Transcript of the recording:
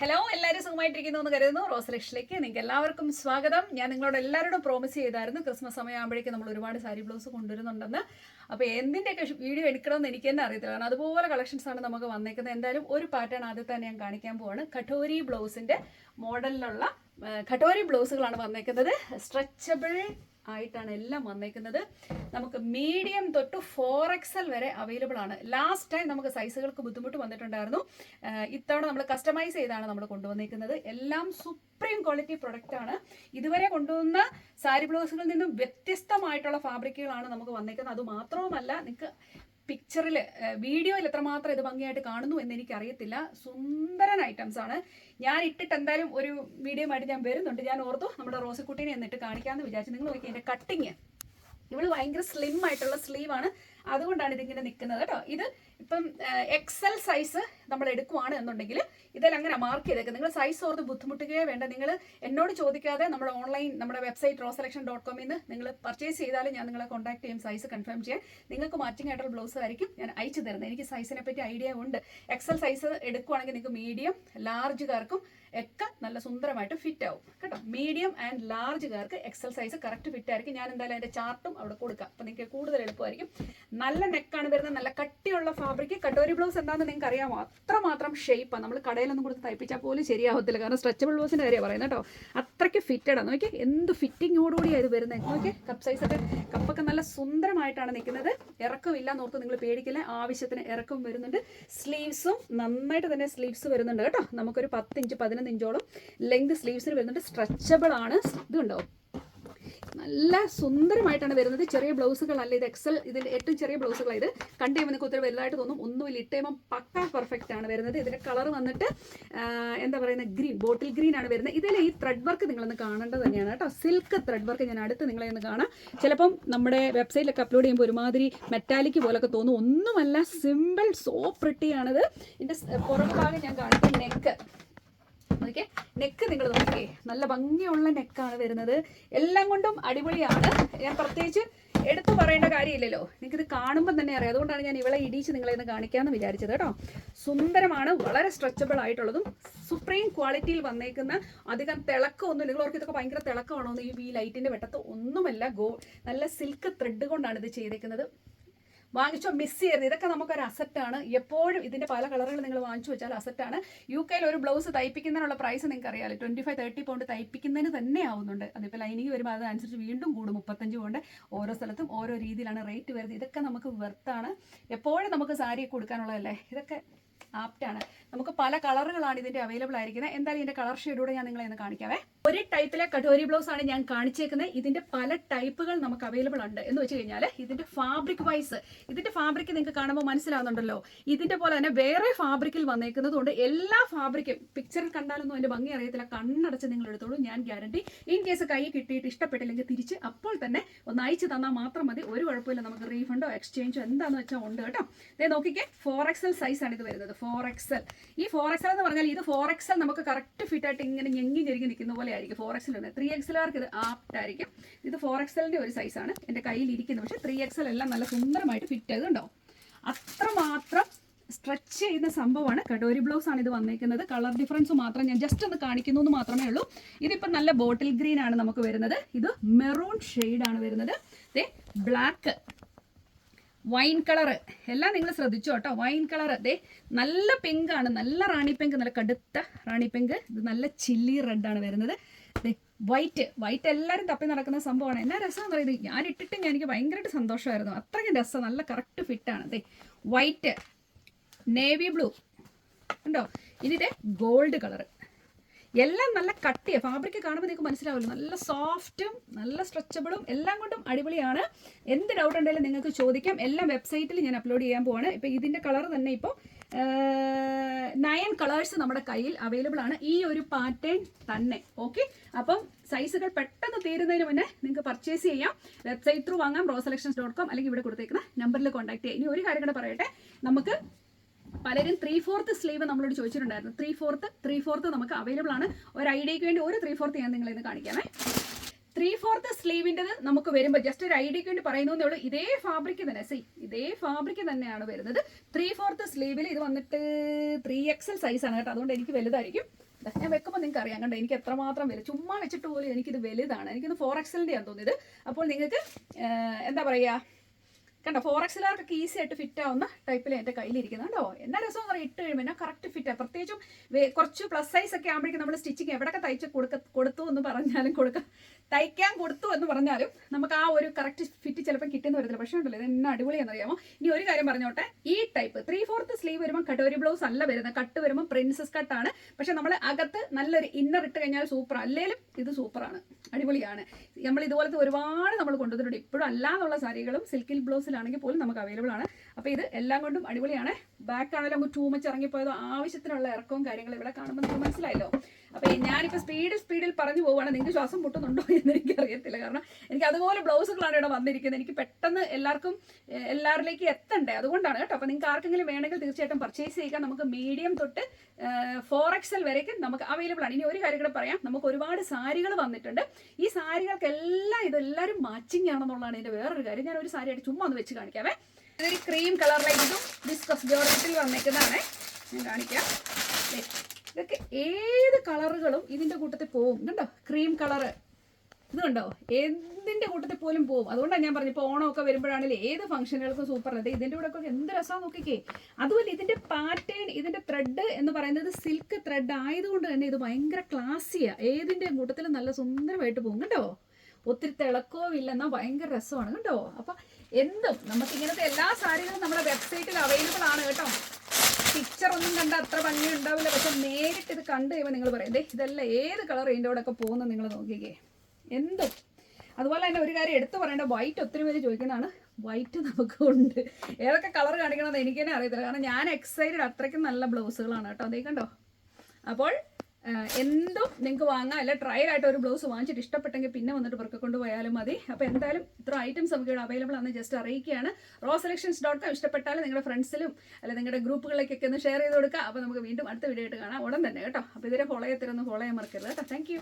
Hello, എല്ലാവരും സുഖമായിട്ടിരിക്കുന്നു എന്ന് കരുതുന്നു. റോസ് ലക്ഷിലേക്ക് നിങ്ങൾക്ക് എല്ലാവർക്കും സ്വാഗതം. ഞാൻ നിങ്ങളോട് എല്ലാവരോടും പ്രോമിസ് ചെയ്തായിരുന്നു ക്രിസ്മസ് സമയമാകുമ്പോഴേക്കും നമ്മൾ ഒരുപാട് സാരി ബ്ലൗസ് കൊണ്ടുവരുന്നുണ്ടെന്ന്. അപ്പോൾ എന്തിൻ്റെയൊക്കെ വീഡിയോ എടുക്കണമെന്ന് എനിക്ക് തന്നെ അറിയത്തില്ല, കാരണം അതുപോലെ കളക്ഷൻസ് ആണ് നമുക്ക് വന്നേക്കുന്നത്. എന്തായാലും ഒരു പാറ്റേൺ ആദ്യം തന്നെ ഞാൻ കാണിക്കാൻ പോവാണ്. കഠോരി ബ്ലൗസിൻ്റെ മോഡലിലുള്ള കഠോരി ബ്ലൗസുകളാണ് വന്നേക്കുന്നത്. സ്ട്രെച്ചബിൾ ആയിട്ടാണ് എല്ലാം വന്നേക്കുന്നത്. നമുക്ക് മീഡിയം തൊട്ട് 4XL വരെ അവൈലബിൾ ആണ്. ലാസ്റ്റ് ടൈം നമുക്ക് സൈസുകൾക്ക് ബുദ്ധിമുട്ട് വന്നിട്ടുണ്ടായിരുന്നു. ഇത്തവണ നമ്മൾ കസ്റ്റമൈസ് ചെയ്താണ് നമ്മൾ കൊണ്ടുവന്നേക്കുന്നത്. എല്ലാം സുപ്രീം ക്വാളിറ്റി പ്രൊഡക്റ്റ് ആണ്. ഇതുവരെ കൊണ്ടുവന്ന സാരി ബ്ലൗസുകളിൽ നിന്നും വ്യത്യസ്തമായിട്ടുള്ള ഫാബ്രിക്കുകളാണ് നമുക്ക് വന്നേക്കുന്നത്. അതുമാത്രവുമല്ല, നിങ്ങൾക്ക് പിക്ചറിൽ വീഡിയോയിൽ എത്രമാത്രം ഇത് ഭംഗിയായിട്ട് കാണുന്നു എന്ന് എനിക്കറിയത്തില്ല. സുന്ദരൻ ഐറ്റംസ് ആണ്. ഞാൻ ഇട്ടിട്ട് എന്തായാലും ഒരു വീഡിയോ ആയിട്ട് ഞാൻ വരുന്നുണ്ട്. ഞാൻ ഓർത്തു നമ്മുടെ റോസിക്കുട്ടീനെ എന്നിട്ട് കാണിക്കാമെന്ന് വിചാരിച്ചു. നിങ്ങൾ നോക്കി എൻ്റെ കട്ടിങ്, ഇവള് ഭയങ്കര സ്ലിം ആയിട്ടുള്ള സ്ലീവാണ്, അതുകൊണ്ടാണ് ഇതിങ്ങനെ നിൽക്കുന്നത് കേട്ടോ. ഇത് ഇപ്പം XL സൈസ് നമ്മൾ എടുക്കുവാണ് എന്നുണ്ടെങ്കിൽ ഇതെല്ലാം അങ്ങനെ മാർക്ക് ചെയ്തേക്കുക. നിങ്ങൾ സൈസ് ഓർത്ത് ബുദ്ധിമുട്ടുകയോ വേണ്ട. നിങ്ങൾ എന്നോട് ചോദിക്കാതെ നമ്മുടെ ഓൺലൈൻ നമ്മുടെ വെബ്സൈറ്റ് roselection.com നിന്ന് നിങ്ങൾ പർച്ചേസ് ചെയ്താലും ഞാൻ നിങ്ങളെ കോൺടാക്ട് ചെയ്യും സൈസ് കൺഫേം ചെയ്യാൻ. നിങ്ങൾക്ക് മാച്ചിങ് ആയിട്ടുള്ള ബ്ലൗസ് ആയിരിക്കും ഞാൻ അയച്ചു തരുന്നത്. എനിക്ക് സൈസിനെ പറ്റി ഐഡിയ ഉണ്ട്. XL സൈസ് എടുക്കുവാണെങ്കിൽ നിങ്ങൾക്ക് മീഡിയം ലാർജുകാർക്കും ഒക്കെ നല്ല സുന്ദരമായിട്ട് ഫിറ്റ് ആവും കേട്ടോ. മീഡിയം ആൻഡ് ലാർജുകാർക്ക് XL സൈസ് കറക്റ്റ് ഫിറ്റ് ആയിരിക്കും. ഞാൻ എന്തായാലും അതിൻ്റെ ചാർട്ടും അവിടെ കൊടുക്കാം, അപ്പോൾ നിങ്ങൾക്ക് കൂടുതൽ എളുപ്പമായിരിക്കും. നല്ല നെക്കാണ് വരുന്നത്, നല്ല കട്ടിയുള്ള ഫാബ്രിക്. കട്ടോരി ബ്ലൗസ് എന്താണെന്ന് നിങ്ങൾക്ക് അറിയാമോ? അത്രമാത്രം ഷേപ്പാണ്. നമ്മൾ കടയിലൊന്നും കൊടുത്ത് തയ്പ്പിച്ചാൽ പോലും ശരിയാവത്തില്ല, കാരണം സ്ട്രെച്ചബിൾ ബ്ലൗസിൻ്റെ കാര്യം പറയുന്നത് കേട്ടോ. അത്രയ്ക്ക് ഫിറ്റഡാണ്. നോക്കിയാൽ എന്ത് ഫിറ്റിങ്ങോടുകൂടിയാണ് ഇത് വരുന്നത്. നോക്കിയാൽ കപ്പ് സൈസൊക്കെ, കപ്പൊക്കെ നല്ല സുന്ദരമായിട്ടാണ് നിൽക്കുന്നത്. ഇറക്കമില്ല എന്നോർത്ത് നിങ്ങൾ പേടിക്കില്ല, ആവശ്യത്തിന് ഇറക്കം വരുന്നുണ്ട്. സ്ലീവ്സും നന്നായിട്ട് തന്നെ സ്ലീവ്സ് വരുന്നുണ്ട് കേട്ടോ. നമുക്കൊരു 10 ഇഞ്ച് 11 ഇഞ്ചോളം ലെങ്ത് സ്ലീവ്സിന് വരുന്നുണ്ട്. സ്ട്രെച്ചബിൾ ആണ്. ഇതുണ്ടോ, നല്ല സുന്ദരമായിട്ടാണ് വരുന്നത്. ചെറിയ ബ്ലൗസുകളല്ല ഇത്, XL ഇതിൻ്റെ ഏറ്റവും ചെറിയ ബ്ലൗസുകളാണ്. ഇത് കണ്ടു കഴിയുമ്പോൾ നിങ്ങൾക്ക് ഒത്തിരി വലുതായിട്ട് തോന്നും, ഒന്നുമില്ല. ഇട്ട് കഴിയുമ്പോൾ പക്ക പെർഫെക്റ്റ് ആണ് വരുന്നത്. ഇതിൻ്റെ കളർ വന്നിട്ട് എന്താ പറയുന്നത്, ഗ്രീൻ, ബോട്ടിൽ ഗ്രീൻ ആണ് വരുന്നത്. ഇതിൽ ഈ ത്രെഡ് വർക്ക് നിങ്ങളൊന്ന് കാണേണ്ടത് തന്നെയാണ് കേട്ടോ. സിൽക്ക് ത്രെഡ് വർക്ക് ഞാൻ അടുത്ത് നിങ്ങളെ ഒന്ന് കാണാം. ചിലപ്പം നമ്മുടെ വെബ്സൈറ്റിലൊക്കെ അപ്ലോഡ് ചെയ്യുമ്പോൾ ഒരുമാതിരി മെറ്റാലിക് പോലൊക്കെ തോന്നും. ഒന്നുമല്ല, സിമ്പിൾ, സോ പ്രിട്ടിയാണിത്. ഇതിൻ്റെ പുറം ഭാഗം ഞാൻ കാണിക്കും. ഓക്കെ, നെക്ക് നിങ്ങൾ നോക്കിയേ, നല്ല ഭംഗിയുള്ള നെക്കാണ് വരുന്നത്. എല്ലാം കൊണ്ടും അടിപൊളിയാണ്. ഞാൻ പ്രത്യേകിച്ച് എടുത്തു പറയേണ്ട കാര്യമില്ലല്ലോ, നിങ്ങൾക്കിത് കാണുമ്പോൾ തന്നെ അറിയാം. അതുകൊണ്ടാണ് ഞാൻ ഇവളെ ഇടിച്ച് നിങ്ങളെ ഇന്ന് കാണിക്കാമെന്ന് വിചാരിച്ചത് കേട്ടോ. സുന്ദരമാണ്, വളരെ സ്ട്രെച്ചബിൾ ആയിട്ടുള്ളതും സുപ്രീം ക്വാളിറ്റിയിൽ വന്നേക്കുന്ന, അധികം തിളക്കമൊന്നും. നിങ്ങൾ ഓർക്ക് ഇതൊക്കെ ഭയങ്കര തിളക്കമാണോ എന്ന് ഈ ലൈറ്റിൻ്റെ വെട്ടത്ത് ഒന്നുമല്ല. നല്ല സിൽക്ക് ത്രെഡ് കൊണ്ടാണ് ഇത് ചെയ്തേക്കുന്നത്. വാങ്ങിച്ചോ, മിസ് ചെയ്യരുത്. ഇതൊക്കെ നമുക്കൊരു അസറ്റാണ്. എപ്പോഴും ഇതിൻ്റെ പല കളറുകൾ നിങ്ങൾ വാങ്ങിച്ചു വെച്ചാൽ അസറ്റാണ്. UK ഒരു ബ്ലൗസ് തയ്പ്പിക്കുന്നതിനുള്ള പ്രൈസ് നിങ്ങൾക്ക് അറിയാമല്ലോ, 25-30 പൗണ്ട് തയ്പ്പിക്കുന്നതിന് തന്നെ ആവുന്നുണ്ട്. അതിപ്പോൾ ലൈനിങ് വരുമ്പോൾ അതനുസരിച്ച് വീണ്ടും കൂടും. 35 പൗണ്ട്. ഓരോ സ്ഥലത്തും ഓരോ രീതിയിലാണ് റേറ്റ് വരുന്നത്. ഇതൊക്കെ നമുക്ക് വെർത്താണ്. എപ്പോഴും നമുക്ക് സാരി കൊടുക്കാനുള്ളതല്ലേ. ഇതൊക്കെ ആപ്റ്റാണ്. നമുക്ക് പല കളറുകളാണ് ഇതിൻ്റെ അവൈലബിൾ ആയിരിക്കുന്നത്. എന്തായാലും ഇതിൻ്റെ കളർ ഷെയ്ഡൂടെ ഞാൻ നിങ്ങളെ ഒന്ന് കാണിക്കാവേ. ഒരു ടൈപ്പിലെ കഠോരി ബ്ലൗസ് ആണ് ഞാൻ കാണിച്ചേക്കുന്നത്. ഇതിൻ്റെ പല ടൈപ്പുകൾ നമുക്ക് അവൈലബിൾ ഉണ്ട്. എന്ന് വെച്ച് കഴിഞ്ഞാൽ ഇതിൻ്റെ ഫാബ്രിക് വൈസ്, ഇതിൻ്റെ ഫാബ്രിക് നിങ്ങൾക്ക് കാണുമ്പോൾ മനസ്സിലാവുന്നുണ്ടല്ലോ. ഇതിൻ്റെ പോലെ തന്നെ വേറെ ഫാബ്രിക്കിൽ വന്നേക്കുന്നത് കൊണ്ട് എല്ലാ ഫാബ്രിക്കും പിക്ചറിൽ കണ്ടാലൊന്നും അതിൻ്റെ ഭംഗി അറിയത്തില്ല. കണ്ണടച്ച് നിങ്ങൾ എടുത്തോളൂ, ഞാൻ ഗ്യാരണ്ടി. ഇൻ കേസ് കൈ കിട്ടിയിട്ട് ഇഷ്ടപ്പെട്ടില്ലെങ്കിൽ തിരിച്ച് അപ്പോൾ തന്നെ ഒന്ന് അയച്ചു തന്നാൽ മാത്രം മതി. ഒരു കുഴപ്പമില്ല, നമുക്ക് റീഫണ്ടോ എക്സ്ചേഞ്ചോ എന്താണെന്ന് വെച്ചാൽ ഉണ്ട് കേട്ടോ. ഇതേ നോക്കിക്കേ, 4XL സൈസാണ് ഇത് വരുന്നത്. 4XL. ഈ 4XL എന്ന് പറഞ്ഞാൽ ഇത് 4XL നമുക്ക് കറക്റ്റ് ഫിറ്റ് ആയിട്ട് ഇങ്ങനെ ഞെങ്ങി ഞെരുങ്ങി നിൽക്കുന്ന പോലെ ആയിരിക്കും 4XL വരുന്നത്. 3XLകാർക്ക് ഇത് ആപ്റ്റായിരിക്കും. ഇത് 4XLൻ്റെ ഒരു സൈസാണ് എൻ്റെ കയ്യിൽ ഇരിക്കുന്നത്. പക്ഷേ 3XL എല്ലാം നല്ല സുന്ദരമായിട്ട് ഫിറ്റ് ആയതുണ്ടോ. അത്രമാത്രം സ്ട്രെച്ച് ചെയ്യുന്ന സംഭവമാണ്. കഠോരി ബ്ലൗസ് ആണ് ഇത് വന്നേക്കുന്നത്. കളർ ഡിഫറൻസ് മാത്രം ഞാൻ ജസ്റ്റ് ഒന്ന് കാണിക്കുന്നു എന്ന് മാത്രമേ ഉള്ളൂ. ഇതിപ്പോൾ നല്ല ബോട്ടിൽ ഗ്രീൻ ആണ് നമുക്ക് വരുന്നത്. ഇത് മെറൂൺ ഷെയ്ഡാണ് വരുന്നത്. ബ്ലാക്ക്, വൈൻ കളറ് എല്ലാം നിങ്ങൾ ശ്രദ്ധിച്ചു കേട്ടോ. വൈൻ കളർ ദേ നല്ല പിങ്ക് ആണ്, നല്ല റാണി പിങ്ക്, നല്ല കടുത്ത റാണി പിങ്ക്. ഇത് നല്ല ചില്ലി റെഡാണ് വരുന്നത്. വൈറ്റ് എല്ലാവരും തപ്പി നടക്കുന്ന സംഭവമാണ്. എന്നാ രസമെന്ന് പറയുന്നത്, ഞാൻ ഇട്ടിട്ട് എനിക്ക് ഭയങ്കരമായിട്ട് സന്തോഷമായിരുന്നു. അത്രയ്ക്കും രസം, നല്ല കറക്റ്റ് ഫിറ്റാണ്. ദേ വൈറ്റ്, നേവി ബ്ലൂ ഉണ്ടോ. ഇനി ഇതേ ഗോൾഡ് കളറ്. എല്ലാം നല്ല കട്ടിയ ഫാബ്രിക് കാണുമ്പോൾ നിങ്ങൾക്ക് മനസ്സിലാവുമല്ലോ. നല്ല സോഫ്റ്റും നല്ല സ്ട്രെച്ചബിളും എല്ലാം കൊണ്ടും അടിപൊളിയാണ്. എന്ത് ഡൗട്ട് ഉണ്ടെങ്കിലും നിങ്ങൾക്ക് ചോദിക്കാം. എല്ലാം വെബ്സൈറ്റിൽ ഞാൻ അപ്ലോഡ് ചെയ്യാൻ പോവാണ്. ഇപ്പോൾ ഇതിൻ്റെ കളർ തന്നെ ഇപ്പോൾ 9 കളേഴ്സ് നമ്മുടെ കയ്യിൽ അവൈലബിൾ ആണ്, ഈ ഒരു പാറ്റേൺ തന്നെ. ഓക്കെ, അപ്പം സൈസുകൾ പെട്ടെന്ന് തീരുന്നതിന് മുന്നേ നിങ്ങൾക്ക് പർച്ചേസ് ചെയ്യാം. വെബ്സൈറ്റ് ത്രൂ വാങ്ങാം, roselection.com, അല്ലെങ്കിൽ ഇവിടെ കൊടുത്തേക്കുന്ന നമ്പറിൽ കോൺടാക്ട് ചെയ്യാം. ഇനി ഒരു കാര്യം കൂടെ പറയട്ടെ, നമുക്ക് പലരും 3/4 സ്ലീവ് നമ്മളോട് ചോദിച്ചിട്ടുണ്ടായിരുന്നു. 3/4 നമുക്ക് അവൈലബിൾ ആണ്. ഒരു ഐഡിയയ്ക്ക് വേണ്ടി ഒരു 3/4 ഞാൻ നിങ്ങളെ ഇന്ന് കാണിക്കാമേ. 3/4 സ്ലീവിൻ്റെത് നമുക്ക് വരുമ്പോൾ ജസ്റ്റ് ഒരു ഐഡിയയ്ക്ക് വേണ്ടി പറയുന്നതേ ഉള്ളൂ. ഇതേ ഫാബ്രിക് തന്നെ, ഇതേ ഫാബ്രിക് തന്നെയാണ് വരുന്നത്. 3/4 സ്ലീവിൽ ഇത് വന്നിട്ട് 3XL സൈസാണ് കേട്ടോ. അതുകൊണ്ട് എനിക്ക് വലുതായിരിക്കും. ഞാൻ വെക്കുമ്പോൾ നിങ്ങൾക്ക് അറിയാം കണ്ടോ എനിക്ക് എത്രമാത്രം വരും, ചുമ്മാ വെച്ചിട്ട് പോലും എനിക്കിത് വലുതാണ്. എനിക്കിത് 4XL ആണ് തോന്നിയത്. അപ്പോൾ നിങ്ങൾക്ക് എന്താ പറയുക കണ്ടോ 4XLകാർക്കൊക്കെ ഈസി ആയിട്ട് ഫിറ്റ് ആവുന്ന ടൈപ്പിൽ എൻ്റെ കയ്യിലിരിക്കുന്നത് കേട്ടോ. എന്നാ രസം എന്ന് പറയാം, ഇട്ട് കഴിയുമ്പോൾ എന്നാൽ കറക്റ്റ് ഫിറ്റാണ്. പ്രത്യേകിച്ചും കുറച്ച് പ്ലസ് സൈസ് ഒക്കെ ആകുമ്പോഴേക്കും നമ്മൾ സ്റ്റിച്ചിങ് എവിടെയൊക്കെ കൊടുത്തു എന്ന് പറഞ്ഞാലും തയ്ക്കാൻ കൊടുത്തു എന്ന് പറഞ്ഞാലും നമുക്ക് ആ ഒരു കറക്റ്റ് ഫിറ്റ് ചിലപ്പോൾ കിട്ടുന്ന വരത്തില്ല. പക്ഷേ ഉണ്ടല്ലോ ഇത് എന്നെ അടിപൊളിയാണെന്നറിയാമോ. ഇനി ഒരു കാര്യം പറഞ്ഞോട്ടെ, ഈ ടൈപ്പ് 3/4 സ്ലീവ് വരുമ്പോൾ കട്ടോരി ബ്ലൗസ് അല്ല വരുന്നത്, കട്ട് വരുമ്പോൾ പ്രിൻസസ് കട്ടാണ്. പക്ഷെ നമ്മൾ അകത്ത് നല്ലൊരു ഇന്നർ ഇട്ട് കഴിഞ്ഞാൽ സൂപ്പർ, അല്ലേലും ഇത് സൂപ്പറാണ്, അടിപൊളിയാണ്. നമ്മൾ ഇതുപോലത്തെ ഒരുപാട് നമ്മൾ കൊണ്ടുവന്നിട്ടുണ്ട്. ഇപ്പോഴും അല്ലാന്നുള്ള സാരികളും സിൽക്കിൽ ബ്ലൗസിലാണെങ്കിൽ പോലും നമുക്ക് അവൈലബിൾ ആണ്. അപ്പോൾ ഇത് എല്ലാം കൊണ്ടും അടിപൊളിയാണ്. ബാക്ക് ആണെങ്കിലും നമുക്ക് ടൂ മച്ച് ഇറങ്ങിപ്പോയത് ആവശ്യത്തിനുള്ള ഇറക്കവും കാര്യങ്ങളും ഇവിടെ കാണുമ്പോൾ നമുക്ക് മനസ്സിലായല്ലോ. അപ്പോൾ ഞാനിപ്പോൾ സ്പീഡിൽ പറഞ്ഞു പോവുകയാണ്. നിങ്ങൾക്ക് ശ്വാസം പൊട്ടുന്നുണ്ടോ എന്ന് എനിക്കറിയത്തില്ല, കാരണം എനിക്ക് അതുപോലെ ബ്ലൗസുകളാണ് ഇവിടെ വന്നിരിക്കുന്നത്. എനിക്ക് പെട്ടെന്ന് എല്ലാവരിലേക്ക് എത്തണ്ടേ, അതുകൊണ്ടാണ് കേട്ടോ. അപ്പോൾ നിങ്ങൾക്ക് ആർക്കെങ്കിലും വേണമെങ്കിൽ തീർച്ചയായിട്ടും പർച്ചേസ് ചെയ്യുക. നമുക്ക് മീഡിയം തൊട്ട് 4XL വരേക്കും നമുക്ക് അവൈലബിൾ ആണ്. ഇനി ഒരു കാര്യം കൂടെ പറയാം, നമുക്ക് ഒരുപാട് സാരികൾ വന്നിട്ടുണ്ട്. ഈ സാരികൾക്കെല്ലാം ഇതെല്ലാവരും മാച്ചിങ് ആണെന്നുള്ളതാണ് ഇതിൻ്റെ വേറൊരു കാര്യം. ഞാൻ ഒരു സാരിയായിട്ട് ചുമ്മാ ഒന്ന് വെച്ച് കാണിക്കാവേ. ഇതൊരു ക്രീം കളറിലേക്ക് ഇതും ഡിസ്കസ് ജോർജറ്റിൽ വന്നേക്കുന്നതാണ്. ഞാൻ കാണിക്കാം. ഇതൊക്കെ ഏത് കളറുകളും ഇതിൻ്റെ കൂട്ടത്തിൽ പോവും കണ്ടോ. ക്രീം കളറ് ഇത് കണ്ടോ, എന്തിൻ്റെ കൂട്ടത്തിൽ പോലും പോവും. അതുകൊണ്ടാണ് ഞാൻ പറഞ്ഞു ഇപ്പോൾ ഓണമൊക്കെ വരുമ്പോഴാണെങ്കിലും ഏത് ഫംഗ്ഷനുകൾക്കും സൂപ്പർ അല്ലേ. ഇതിൻ്റെ കൂടെ ഒക്കെ എന്ത് രസമാണ് നോക്കിക്കേ. അതുപോലെ ഇതിൻ്റെ പാറ്റേൺ, ഇതിൻ്റെ ത്രെഡ് എന്ന് പറയുന്നത് സിൽക്ക് ത്രെഡ് ആയതുകൊണ്ട് തന്നെ ഇത് ഭയങ്കര ക്ലാസ്സിയാണ്. ഏതിൻ്റെ കൂട്ടത്തിലും നല്ല സുന്ദരമായിട്ട് പോകും കണ്ടോ. ഒത്തിരി തിളക്കവും ഇല്ലെന്നാൽ ഭയങ്കര രസമാണ് കേട്ടോ. അപ്പം എന്തും നമുക്ക് ഇങ്ങനത്തെ എല്ലാ സാരികളും നമ്മുടെ വെബ്സൈറ്റിൽ അവൈലബിൾ ആണ് കേട്ടോ. പിക്ചർ ഒന്നും കണ്ട അത്ര ഭംഗി ഉണ്ടാവില്ല, പക്ഷെ നേരിട്ട് ഇത് കണ്ടു കഴിയുമ്പോൾ നിങ്ങൾ പറയും ഇതെല്ലാം ഏത് കളർ ഇതിൻ്റെ കൂടെ ഒക്കെ പോകുന്നത് നിങ്ങൾ നോക്കിക്കേ. എന്തും അതുപോലെ തന്നെ ഒരു കാര്യം എടുത്തു പറയേണ്ട, വൈറ്റ് ഒത്തിരി പേര് ചോദിക്കുന്നതാണ്. വൈറ്റ് നമുക്കുണ്ട്. ഏതൊക്കെ കളർ കാണിക്കണമെന്ന് എനിക്ക് തന്നെ അറിയത്തില്ല, കാരണം ഞാൻ എക്സൈറ്റഡ്. അത്രയ്ക്കും നല്ല ബ്ലൗസുകളാണ് കേട്ടോ. അതേ കണ്ടോ. അപ്പോൾ എന്തും നിങ്ങൾക്ക് വാങ്ങാം. അല്ല ട്രയൽ ആയിട്ട് ഒരു ബ്ലൗസ് വാങ്ങിച്ചിട്ട് ഇഷ്ടപ്പെട്ടെങ്കിൽ പിന്നെ വന്നിട്ട് പുറക്കെ കൊണ്ടുപോയാലും മതി. അപ്പോൾ എന്തായാലും ഇത്ര ഐറ്റംസ് നമുക്ക് ഇവിടെ അവൈലബിൾ ആണ്, ജസ്റ്റ് അറിയിക്കുകയാണ്. roseselections.com ഇഷ്ടപ്പെട്ടാലും നിങ്ങളുടെ ഫ്രണ്ട്സിലും അല്ല നിങ്ങളുടെ ഗ്രൂപ്പുകളിലേക്കൊക്കെ ഒന്ന് ഷെയർ ചെയ്ത് കൊടുക്കുക. അപ്പോൾ നമുക്ക് വീണ്ടും അടുത്ത വീഡിയോ ആയിട്ട് കാണാം ഉടൻ തന്നെ കേട്ടോ. അപ്പോൾ ഇതിനെ ഫോളോ ചെയ്യാൻ മറക്കരുത് കേട്ടോ. താങ്ക്